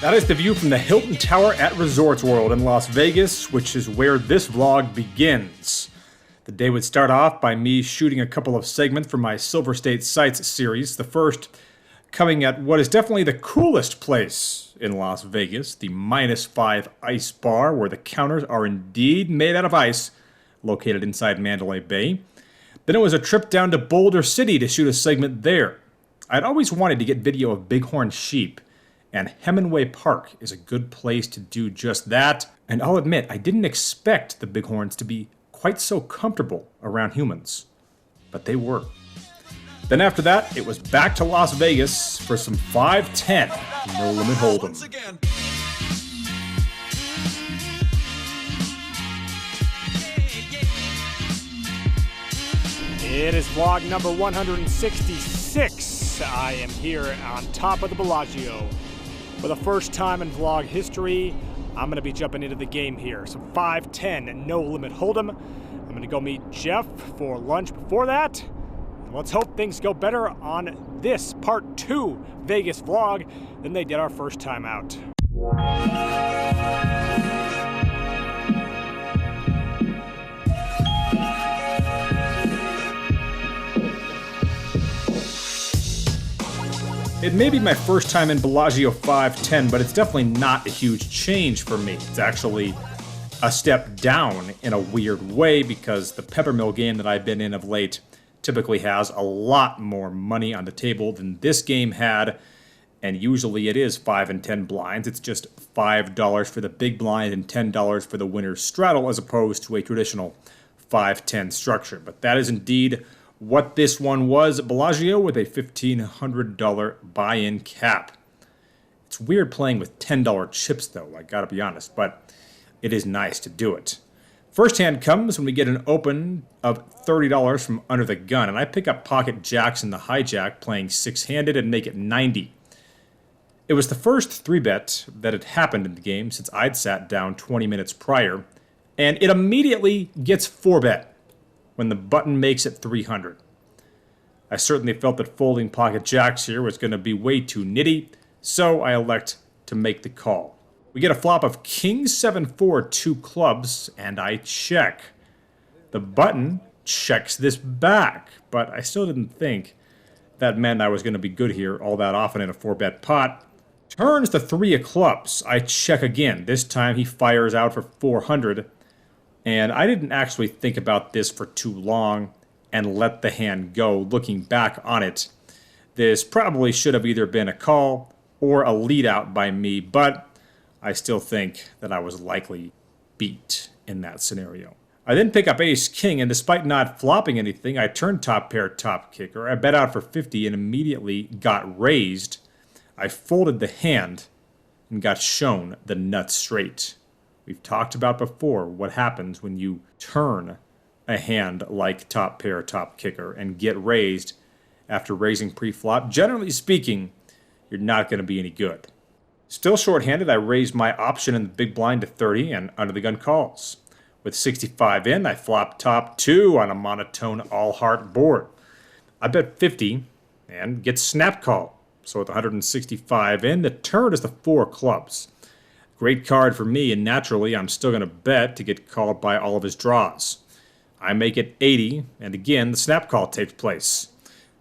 That is the view from the Hilton Tower at Resorts World in Las Vegas, which is where this vlog begins. The day would start off by me shooting a couple of segments from my Silver State Sights series, the first coming at what is definitely the coolest place in Las Vegas, the -5 Ice Bar, where the counters are indeed made out of ice, located inside Mandalay Bay. Then it was a trip down to Boulder City to shoot a segment there. I'd always wanted to get video of bighorn sheep, and Hemingway Park is a good place to do just that. And I'll admit, I didn't expect the bighorns to be quite so comfortable around humans, but they were. Then after that, it was back to Las Vegas for some 5-10 No Limit Hold'em. It is vlog number 166. I am here on top of the Bellagio. For the first time in vlog history, I'm going to be jumping into the game here. So 5-10 No Limit Hold'em. I'm going to go meet Jeff for lunch before that. And let's hope things go better on this part 2 Vegas vlog than they did our first time out. It may be my first time in Bellagio 5-10, but it's definitely not a huge change for me. It's actually a step down in a weird way because the Peppermill game that I've been in of late typically has a lot more money on the table than this game had, and usually it is 5 and 10 blinds. It's just $5 for the big blind and $10 for the winner's straddle as opposed to a traditional 5-10 structure. But that is indeed what this one was at Bellagio with a $1,500 buy-in cap. It's weird playing with $10 chips though, I gotta be honest, but it is nice to do it. First hand comes when we get an open of $30 from under the gun, and I pick up pocket jacks in the hijack, playing 6-handed and make it 90. It was the first 3-bet that had happened in the game since I'd sat down 20 minutes prior, and it immediately gets 4-bet when the button makes it 300. I certainly felt that folding pocket jacks here was going to be way too nitty, so I elect to make the call. We get a flop of King 7-4 2 clubs, and I check. The button checks this back, but I still didn't think that meant I was going to be good here all that often in a 4-bet pot. Turns the 3 of clubs. I check again. This time he fires out for 400. And I didn't actually think about this for too long and let the hand go. Looking back on it, this probably should have either been a call or a lead out by me, but I still think that I was likely beat in that scenario. I then pick up ace-king, and despite not flopping anything, I turned top pair top kicker. I bet out for 50 and immediately got raised. I folded the hand and got shown the nuts straight. We've talked about before what happens when you turn a hand like top pair, top kicker, and get raised after raising pre-flop. Generally speaking, you're not going to be any good. Still short-handed, I raised my option in the big blind to 30 and under the gun calls. With 65 in, I flop top 2 on a monotone all-heart board. I bet 50 and get snap call. So with 165 in, the turn is the 4 clubs. Great card for me, and naturally, I'm still going to bet to get called by all of his draws. I make it 80, and again, the snap call takes place.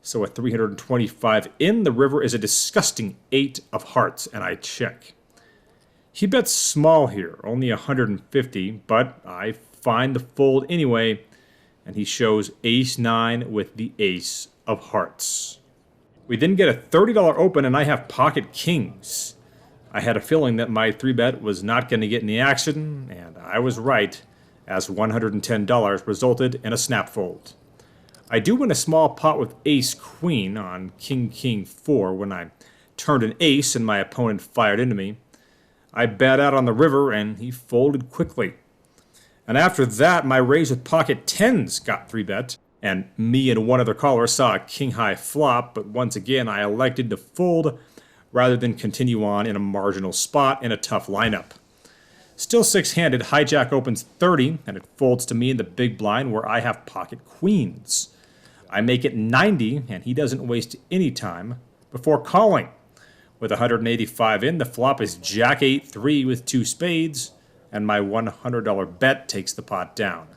So at 325 in, the river is a disgusting 8 of hearts, and I check. He bets small here, only 150, but I find the fold anyway, and he shows ace-9 with the ace of hearts. We then get a $30 open, and I have pocket kings. I had a feeling that my 3-bet was not going to get any action, and I was right, as $110 resulted in a snap fold. I do win a small pot with ace-queen on king-king-4 when I turned an ace and my opponent fired into me. I bet out on the river, and he folded quickly. And after that, my raise with pocket 10s got 3-bet, and me and one other caller saw a king-high flop, but once again I elected to fold rather than continue on in a marginal spot in a tough lineup. Still six-handed, hijack opens 30, and it folds to me in the big blind where I have pocket queens. I make it 90, and he doesn't waste any time before calling. With 185 in, the flop is Jack 8-3 with two spades, and my $100 bet takes the pot down.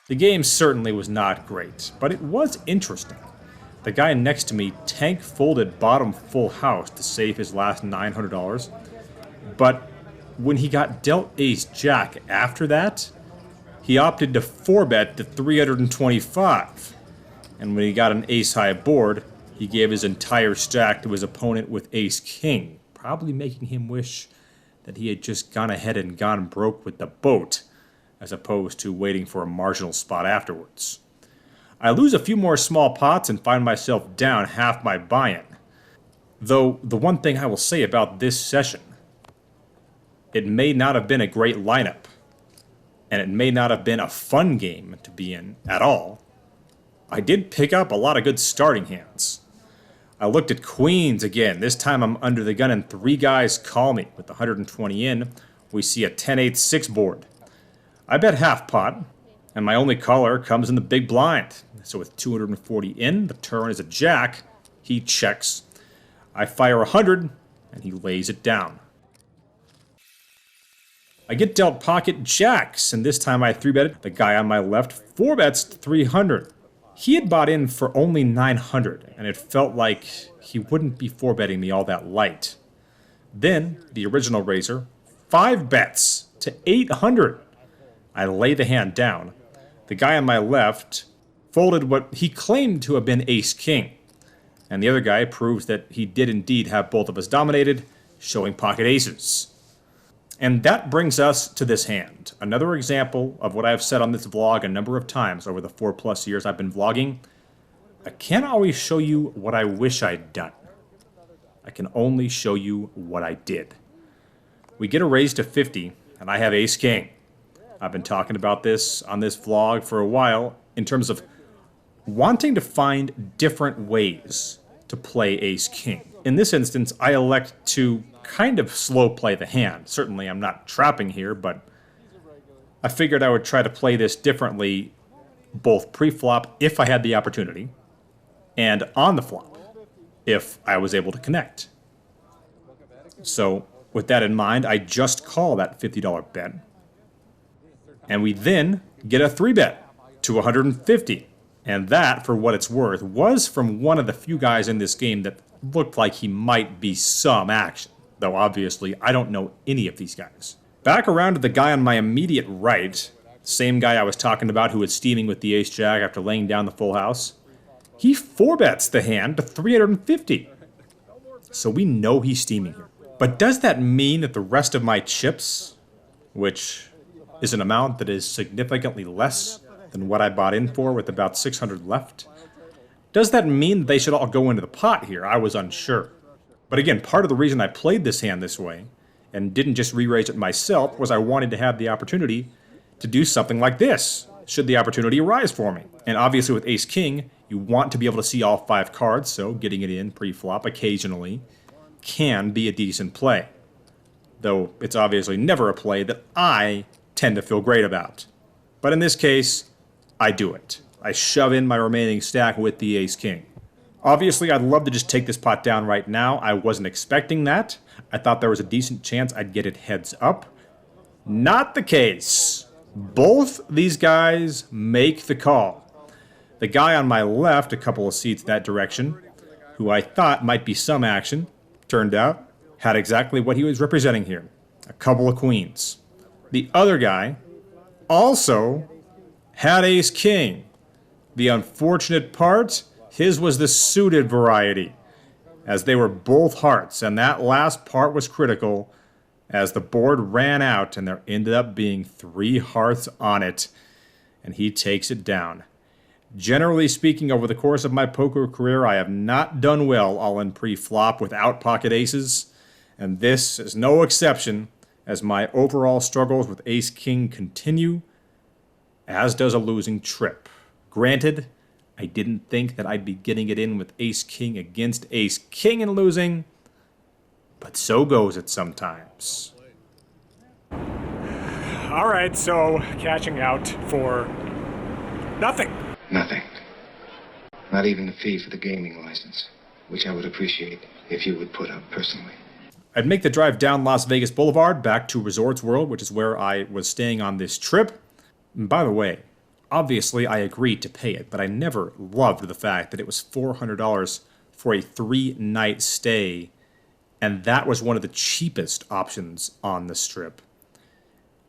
The game certainly was not great, but it was interesting. The guy next to me tank folded bottom full house to save his last $900, but when he got dealt ace-jack after that, he opted to 4-bet to 325. And when he got an ace-high board, he gave his entire stack to his opponent with ace-king, probably making him wish that he had just gone ahead and gone broke with the boat, as opposed to waiting for a marginal spot afterwards. I lose a few more small pots and find myself down half my buy-in. Though the one thing I will say about this session, it may not have been a great lineup, and it may not have been a fun game to be in at all. I did pick up a lot of good starting hands. I looked at queens again. This time I'm under the gun and three guys call me. With 120 in, we see a 10-8-6 board. I bet half pot, and my only caller comes in the big blind. So with 240 in, the turn is a jack. He checks. I fire 100, and he lays it down. I get dealt pocket jacks, and this time I 3-betted. The guy on my left 4-bets 300. He had bought in for only 900, and it felt like he wouldn't be 4-betting me all that light. Then, the original raiser, 5-bets to 800. I lay the hand down. The guy on my left folded what he claimed to have been ace-king, and the other guy proves that he did indeed have both of us dominated, showing pocket aces. And that brings us to this hand. Another example of what I've said on this vlog a number of times over the 4+ years I've been vlogging. I can't always show you what I wish I'd done. I can only show you what I did. We get a raise to 50, and I have ace-king. I've been talking about this on this vlog for a while in terms of wanting to find different ways to play ace-king. In this instance, I elect to kind of slow play the hand. Certainly I'm not trapping here, but I figured I would try to play this differently both pre-flop if I had the opportunity and on the flop if I was able to connect. So with that in mind, I just call that $50 bet, and we then get a 3-bet to 150. And that, for what it's worth, was from one of the few guys in this game that looked like he might be some action. Though obviously I don't know any of these guys. Back around to the guy on my immediate right, same guy I was talking about who was steaming with the ace-jack after laying down the full house. He 4-bets the hand to 350. So we know he's steaming here. But does that mean that the rest of my chips, which is an amount that is significantly less than what I bought in for with about 600 left, does that mean they should all go into the pot here? I was unsure. But again, part of the reason I played this hand this way, and didn't just re-raise it myself, was I wanted to have the opportunity to do something like this, should the opportunity arise for me. And obviously with ace-king, you want to be able to see all 5 cards, so getting it in pre-flop occasionally can be a decent play. Though it's obviously never a play that I tend to feel great about. But in this case, I do it. I shove in my remaining stack with the ace-king. Obviously, I'd love to just take this pot down right now. I wasn't expecting that. I thought there was a decent chance I'd get it heads up. Not the case. Both these guys make the call. The guy on my left, a couple of seats that direction, who I thought might be some action, turned out, had exactly what he was representing here. A couple of queens. The other guy also had ace-king. The unfortunate part, his was the suited variety, as they were both hearts, and that last part was critical, as the board ran out and there ended up being 3 hearts on it, and he takes it down. Generally speaking, over the course of my poker career, I have not done well all in pre-flop without pocket aces, and this is no exception, as my overall struggles with ace-king continue, as does a losing trip. Granted, I didn't think that I'd be getting it in with ace-king against ace-king and losing, but so goes it sometimes. All right, so cashing out for nothing. Nothing. Not even the fee for the gaming license, which I would appreciate if you would put up personally. I'd make the drive down Las Vegas Boulevard back to Resorts World, which is where I was staying on this trip. And by the way, obviously I agreed to pay it, but I never loved the fact that it was $400 for a 3-night stay, and that was one of the cheapest options on the strip.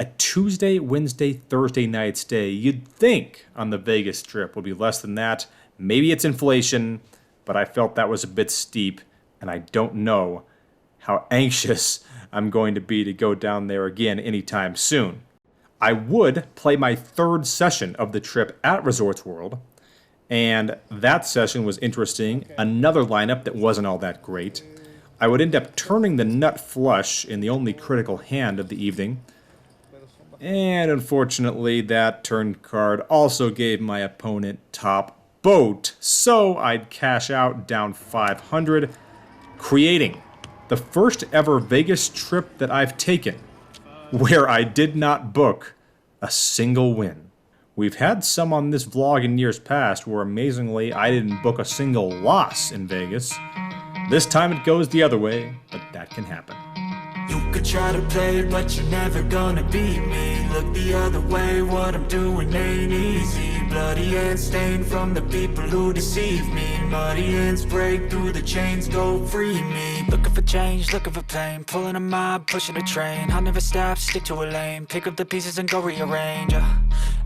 A Tuesday, Wednesday, Thursday night stay, you'd think on the Vegas Strip would be less than that. Maybe it's inflation, but I felt that was a bit steep, and I don't know how anxious I'm going to be to go down there again anytime soon. I would play my 3rd session of the trip at Resorts World, and that session was interesting. Another lineup that wasn't all that great. I would end up turning the nut flush in the only critical hand of the evening, and unfortunately that turn card also gave my opponent top boat, so I'd cash out down 500, creating the first ever Vegas trip that I've taken where I did not book a single win. We've had some on this vlog in years past where amazingly I didn't book a single loss in Vegas. This time it goes the other way, but that can happen. You could try to play, but you're never gonna beat me. Look the other way, what I'm doing ain't easy. Bloody hands stained from the people who deceive me. Muddy hands break through the chains, go free me. Looking for change, looking for pain. Pulling a mob, pushing a train. I'll never stop, stick to a lane. Pick up the pieces and go rearrange.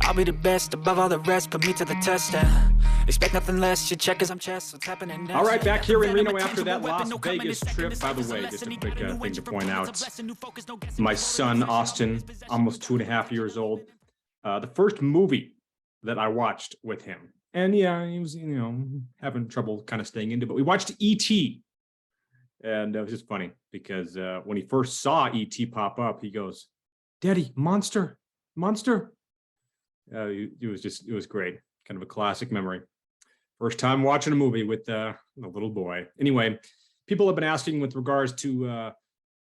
I'll be the best above all the rest, put me to the test and expect nothing less. You check as I'm chess, what's happening next. All right, back here in Reno after that Las Vegas trip. By the way, just a quick thing to point out. My son, Austin, almost 2.5 years old, the first movie that I watched with him. And yeah, he was, having trouble kind of staying into it, but we watched E.T. And it was just funny because when he first saw E.T. pop up, he goes, "Daddy, monster. It was great. Kind of a classic memory. First time watching a movie with a little boy. Anyway, people have been asking with regards to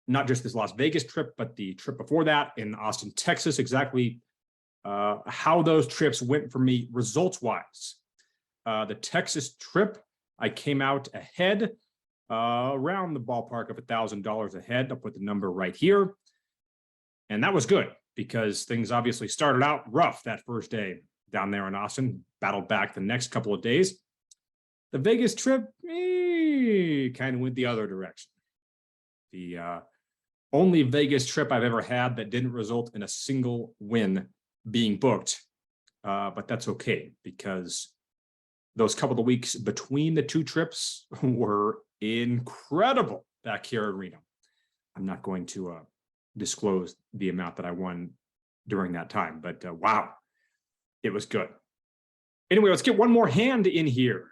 not just this Las Vegas trip, but the trip before that in Austin, Texas, exactly how those trips went for me results-wise. The Texas trip, I came out ahead, around the ballpark of $1,000 ahead. I'll put the number right here. And that was good because things obviously started out rough that first day down there in Austin, battled back the next couple of days. The Vegas trip, kind of went the other direction. The only Vegas trip I've ever had that didn't result in a single win being booked. But that's okay because those couple of weeks between the two trips were incredible back here in Reno. I'm not going to disclose the amount that I won during that time, but wow, it was good. Anyway, let's get one more hand in here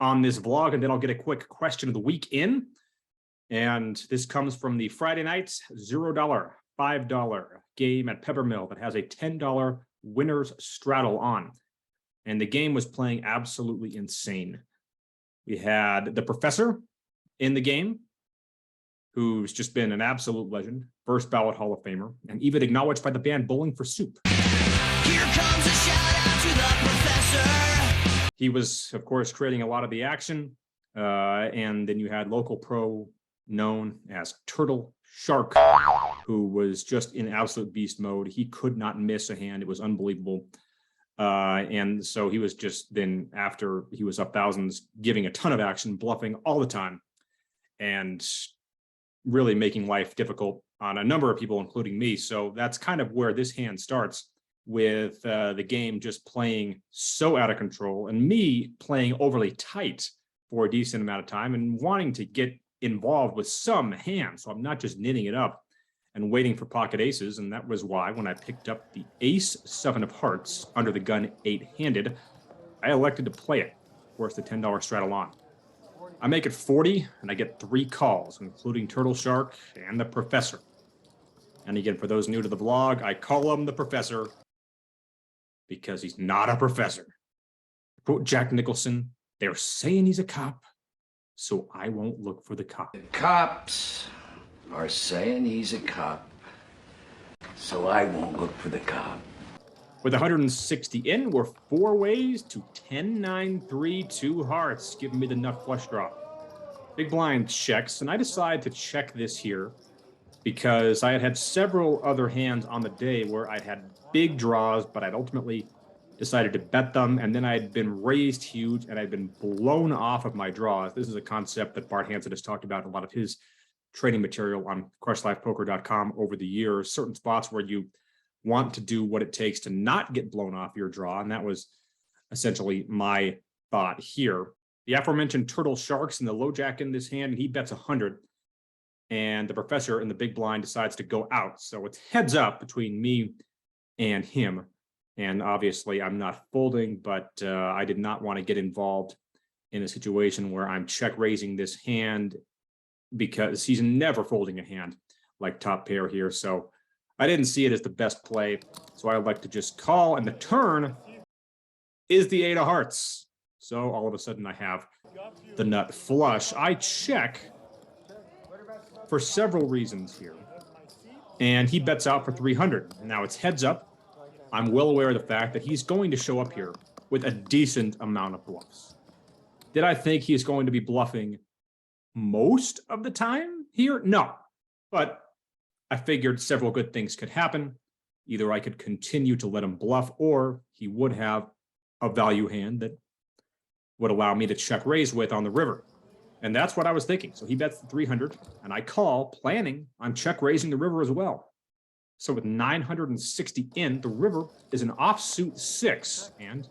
on this vlog, and then I'll get a quick question of the week in. And this comes from the Friday night $0, $5 game at Peppermill that has a $10 winner's straddle on. And the game was playing absolutely insane. We had the professor in the game, who's just been an absolute legend, first ballot Hall of Famer, and even acknowledged by the band Bowling for Soup. Here comes a shout out to the professor. He was, of course, creating a lot of the action. And then you had local pro known as Turtle Shark, who was just in absolute beast mode. He could not miss a hand. It was unbelievable. And so he was just then, after he was up thousands, giving a ton of action, bluffing all the time, and really making life difficult on a number of people, including me. So that's kind of where this hand starts, with the game just playing so out of control and me playing overly tight for a decent amount of time and wanting to get involved with some hands. So I'm not just knitting it up and waiting for pocket aces. And that was why when I picked up the ace 7 of hearts under the gun 8-handed, I elected to play it. Of course, the $10 straddle on. I make it 40 and I get 3 calls, including Turtle Shark and the professor. And again, for those new to the vlog, I call him the professor because he's not a professor. Quote Jack Nicholson, "They're saying he's a cop, so I won't look for the cop." The cops are saying he's a cop, So I won't look for the cop. With 160 in, we're 4 ways to 10, 9, 3, 2 hearts, giving me the nut flush draw. Big blind checks, and I decide to check this here because I had had several other hands on the day where I'd had big draws, but I'd ultimately decided to bet them, and then I'd been raised huge, and I'd been blown off of my draws. This is a concept that Bart Hansen has talked about in a lot of his training material on crushlivepoker.com over the years, certain spots where you want to do what it takes to not get blown off your draw, and that was essentially my thought here. The aforementioned turtle sharks and the low jack in this hand, and he bets 100, and the professor in the big blind decides to go out. So it's heads up between me and him, and obviously I'm not folding, but I did not want to get involved in a situation where I'm check raising this hand because he's never folding a hand like top pair here. So I didn't see it as the best play, so I like to just call, and the turn is the 8 of hearts. So all of a sudden I have the nut flush. I check for several reasons here, and he bets out for 300. Now it's heads up. I'm well aware of the fact that he's going to show up here with a decent amount of bluffs. Did I think he's going to be bluffing most of the time here? No, but I figured several good things could happen. Either I could continue to let him bluff, or he would have a value hand that would allow me to check raise with on the river. And that's what I was thinking. So he bets the 300, and I call, planning on check raising the river as well. So with 960 in, the river is an offsuit 6. And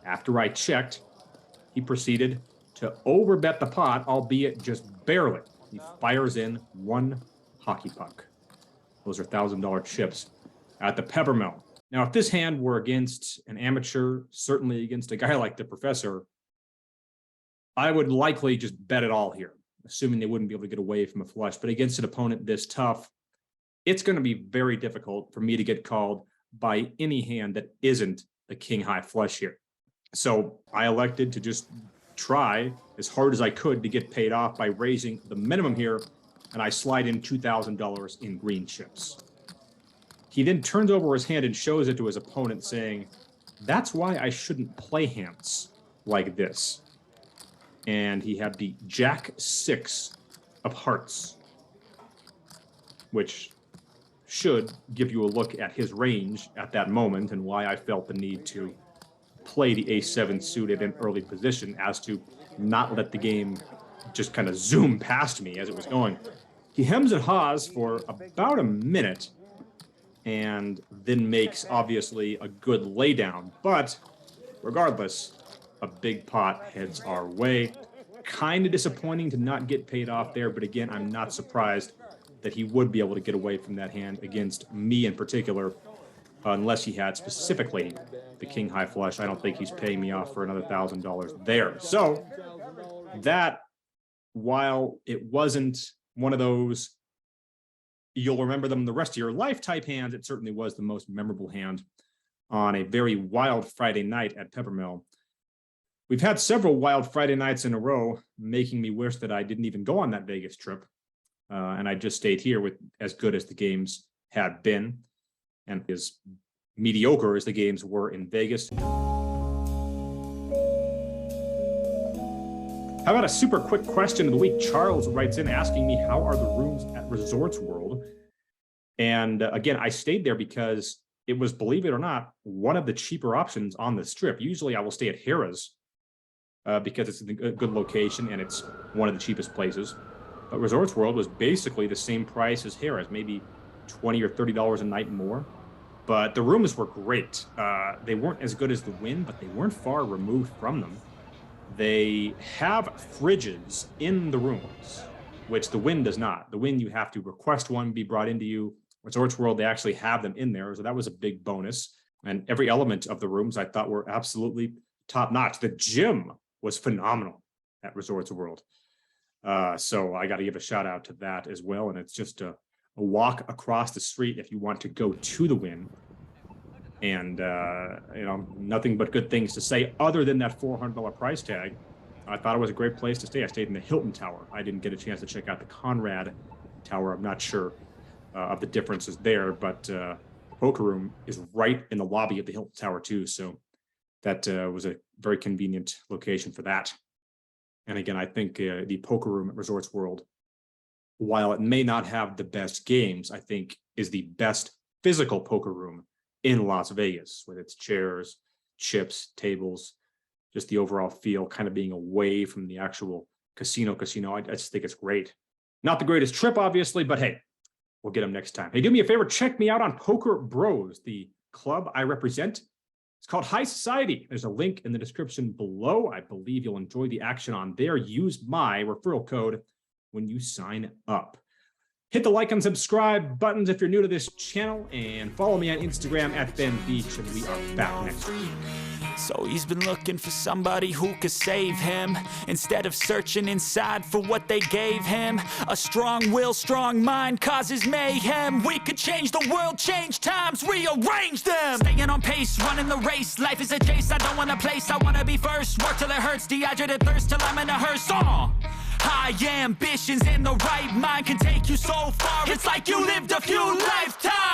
after I checked, he proceeded to overbet the pot, albeit just barely. He fires in 1 hockey puck. Those are $1,000 chips at the Peppermill. Now, if this hand were against an amateur, certainly against a guy like the professor, I would likely just bet it all here, assuming they wouldn't be able to get away from a flush. But against an opponent this tough, it's going to be very difficult for me to get called by any hand that isn't a king high flush here. So I elected to just try as hard as I could to get paid off by raising the minimum here, and I slide in $2,000 in green chips. He then turns over his hand and shows it to his opponent, saying, "That's why I shouldn't play hands like this." And he had the Jack 6 of hearts, which should give you a look at his range at that moment and why I felt the need to play the Ace-7 suit at an early position as to not let the game just kind of zoom past me as it was going. He hems and haws for about a minute and then makes, obviously, a good laydown. But regardless, a big pot heads our way. Kind of disappointing to not get paid off there, but again, I'm not surprised that he would be able to get away from that hand against me in particular, unless he had specifically the king high flush. I don't think he's paying me off for another $1,000 there. So that, while it wasn't one of those you'll remember them the rest of your life type hands, it certainly was the most memorable hand on a very wild Friday night at Peppermill. We've had several wild Friday nights in a row, making me wish that I didn't even go on that Vegas trip. And I just stayed here with as good as the games had been and as mediocre as the games were in Vegas. How about a super quick question of the week? Charles writes in asking me, how are the rooms at Resorts World? And again, I stayed there because it was, believe it or not, one of the cheaper options on the strip. Usually I will stay at Harrah's because it's a good location and it's one of the cheapest places. But Resorts World was basically the same price as Harrah's, maybe $20 or $30 a night more. But the rooms were great. They weren't as good as the Wynn, but they weren't far removed from them. They have fridges in the rooms, which the Wynn does not. The Wynn, you have to request one be brought into you. Resorts World, they actually have them in there, so that was a big bonus. And every element of the rooms I thought were absolutely top-notch. The gym was phenomenal at Resorts World. So I got to give a shout out to that as well. And it's just a walk across the street if you want to go to the Wynn. And, you know, nothing but good things to say other than that $400 price tag. I thought it was a great place to stay. I stayed in the Hilton Tower. I didn't get a chance to check out the Conrad Tower. I'm not sure of the differences there, but poker room is right in the lobby of the Hilton Tower too, so that was a very convenient location for that. And again, I think the poker room at Resorts World, while it may not have the best games, I think is the best physical poker room in Las Vegas, with its chairs, chips, tables, just the overall feel kind of being away from the actual casino. I just think it's great. Not the greatest trip, obviously, but hey, we'll get them next time. Hey, do me a favor, check me out on Poker Bros, the club I represent. It's called High Society. There's a link in the description below. I believe you'll enjoy the action on there. Use my referral code when you sign up. Hit the like and subscribe buttons if you're new to this channel, and follow me on Instagram at Ben Beach, and we are back next week. So he's been looking for somebody who could save him, instead of searching inside for what they gave him. A strong will, strong mind causes mayhem. We could change the world, change times, rearrange them. Staying on pace, running the race. Life is a chase, I don't want a place, I want to be first. Work till it hurts, dehydrated thirst till I'm in a hearse. High ambitions and the right mind can take you so far. It's like you lived a few lifetimes.